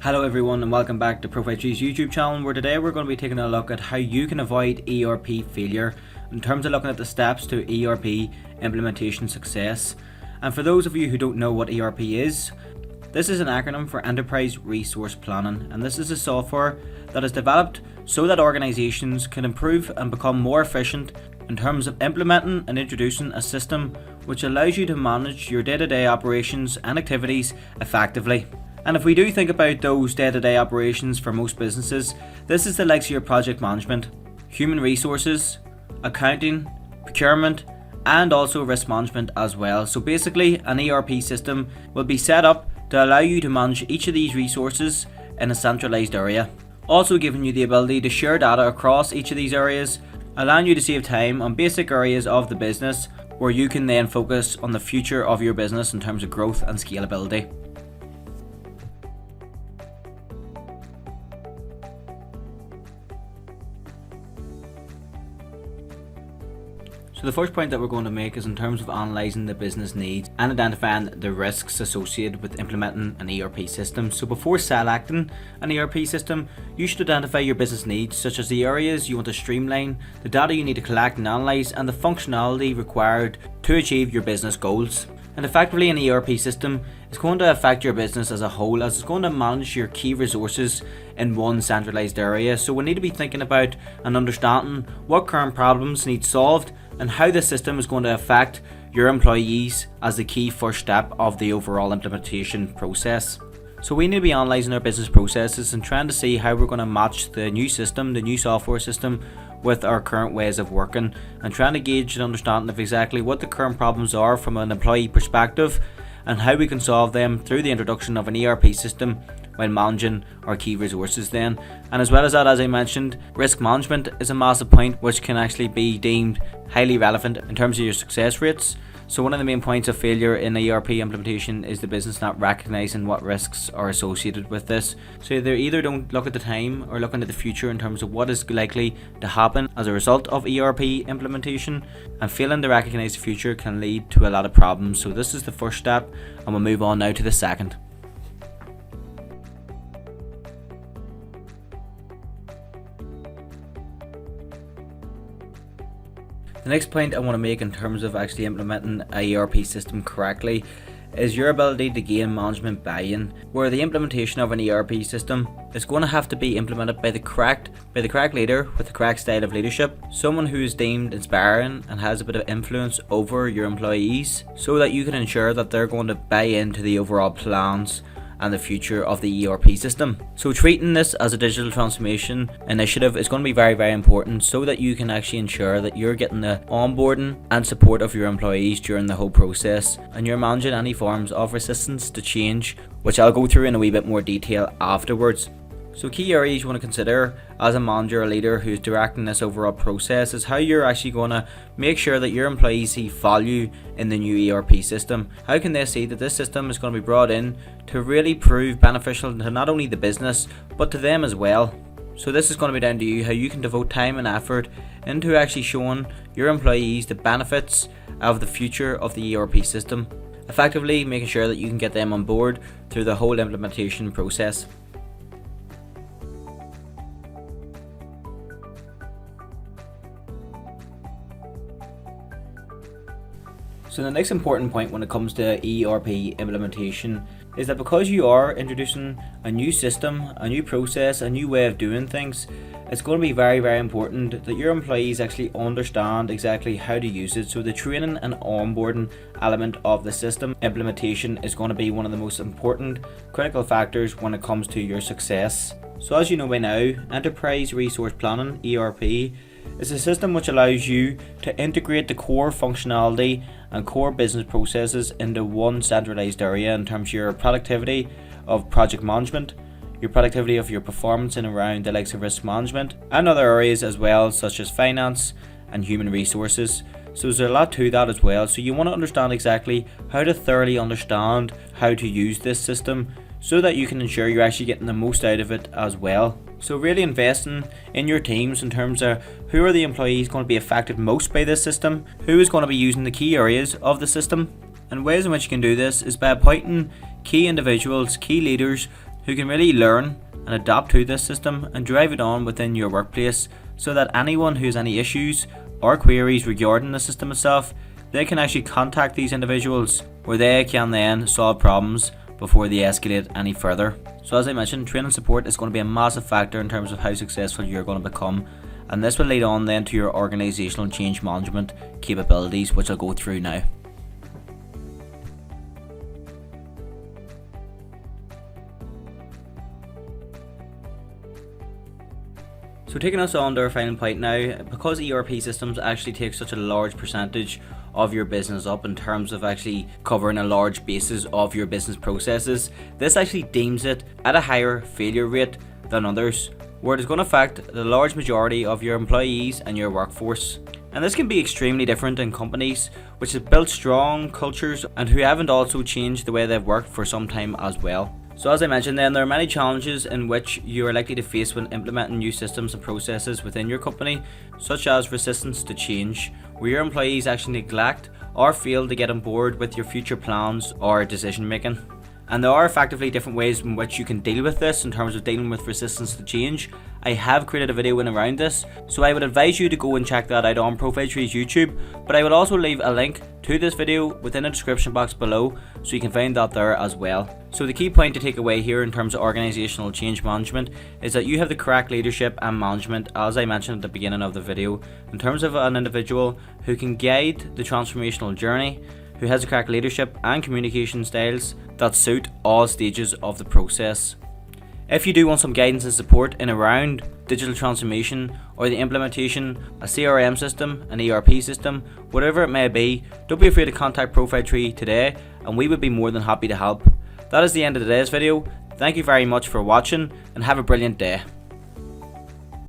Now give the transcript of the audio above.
Hello everyone and welcome back to ProfileTree's YouTube channel, where today we're going to be taking a look at how you can avoid ERP failure in terms of looking at the steps to ERP implementation success. And for those of you who don't know what ERP is, this is an acronym for Enterprise Resource Planning, and this is a software that is developed so that organizations can improve and become more efficient in terms of implementing and introducing a system which allows you to manage your day-to-day operations and activities effectively. And if we do think about those day-to-day operations for most businesses, this is the likes of your project management, human resources, accounting, procurement, and also risk management as well. So basically, an ERP system will be set up to allow you to manage each of these resources in a centralized area, also giving you the ability to share data across each of these areas, allowing you to save time on basic areas of the business where you can then focus on the future of your business in terms of growth and scalability. So the first point that we're going to make is in terms of analysing the business needs and identifying the risks associated with implementing an ERP system. So before selecting an ERP system, you should identify your business needs, such as the areas you want to streamline, the data you need to collect and analyse, and the functionality required to achieve your business goals. And effectively, an ERP system is going to affect your business as a whole, as it's going to manage your key resources in one centralised area. So we need to be thinking about and understanding what current problems need solved and how the system is going to affect your employees as the key first step of the overall implementation process. So we need to be analysing our business processes and trying to see how we're going to match the new system, the new software system, with our current ways of working, and trying to gauge an understanding of exactly what the current problems are from an employee perspective and how we can solve them through the introduction of an ERP system while managing our key resources then. And as well as that, as I mentioned, risk management is a massive point which can actually be deemed highly relevant in terms of your success rates. So one of the main points of failure in ERP implementation is the business not recognising what risks are associated with this. So they either don't look at the time or look into the future in terms of what is likely to happen as a result of ERP implementation, and failing to recognise the future can lead to a lot of problems. So this is the first step, and we'll move on now to the second. The next point I want to make in terms of actually implementing a ERP system correctly is your ability to gain management buy-in, where the implementation of an ERP system is going to have to be implemented by the correct leader with the correct style of leadership, someone who is deemed inspiring and has a bit of influence over your employees, so that you can ensure that they're going to buy into the overall plans and the future of the ERP system. So treating this as a digital transformation initiative is going to be very, very important, so that you can actually ensure that you're getting the onboarding and support of your employees during the whole process, and you're managing any forms of resistance to change, which I'll go through in a wee bit more detail afterwards. So key areas you want to consider as a manager or leader who's directing this overall process is how you're actually going to make sure that your employees see value in the new ERP system. How can they see that this system is going to be brought in to really prove beneficial to not only the business but to them as well. So this is going to be down to you, how you can devote time and effort into actually showing your employees the benefits of the future of the ERP system, effectively making sure that you can get them on board through the whole implementation process. So the next important point when it comes to ERP implementation is that because you are introducing a new system, a new process, a new way of doing things, it's going to be very, very important that your employees actually understand exactly how to use it. So the training and onboarding element of the system implementation is going to be one of the most important critical factors when it comes to your success. So as you know by now, Enterprise Resource Planning, ERP, is a system which allows you to integrate the core functionality and core business processes into one centralized area in terms of your productivity of project management, your productivity of your performance in around the likes of risk management, and other areas as well, such as finance and human resources. So there's a lot to that as well. So you want to understand exactly how to thoroughly understand how to use this system, so that you can ensure you're actually getting the most out of it as well. So really investing in your teams in terms of who are the employees going to be affected most by this system, who is going to be using the key areas of the system, and ways in which you can do this is by appointing key individuals, key leaders who can really learn and adapt to this system and drive it on within your workplace, so that anyone who has any issues or queries regarding the system itself, they can actually contact these individuals, where they can then solve problems before they escalate any further. So as I mentioned, training support is going to be a massive factor in terms of how successful you're going to become, and this will lead on then to your organisational change management capabilities, which I'll go through now. So taking us on to our final point now, because ERP systems actually take such a large percentage of your business up in terms of actually covering a large basis of your business processes, this actually deems it at a higher failure rate than others, where it is going to affect the large majority of your employees and your workforce. And this can be extremely different in companies which have built strong cultures and who haven't also changed the way they've worked for some time as well. So as I mentioned then, there are many challenges in which you are likely to face when implementing new systems and processes within your company, such as resistance to change, where your employees actually neglect or fail to get on board with your future plans or decision making. And there are effectively different ways in which you can deal with this in terms of dealing with resistance to change. I have created a video in around this, so I would advise you to go and check that out on ProfileTree's YouTube, but I will also leave a link to this video within the description box below, so you can find that there as well. So the key point to take away here in terms of organisational change management is that you have the correct leadership and management, as I mentioned at the beginning of the video, in terms of an individual who can guide the transformational journey, who has the correct leadership and communication styles that suit all stages of the process. If you do want some guidance and support in around digital transformation or the implementation of a CRM system, an ERP system, whatever it may be, don't be afraid to contact ProfileTree today and we would be more than happy to help. That is the end of today's video. Thank you very much for watching and have a brilliant day.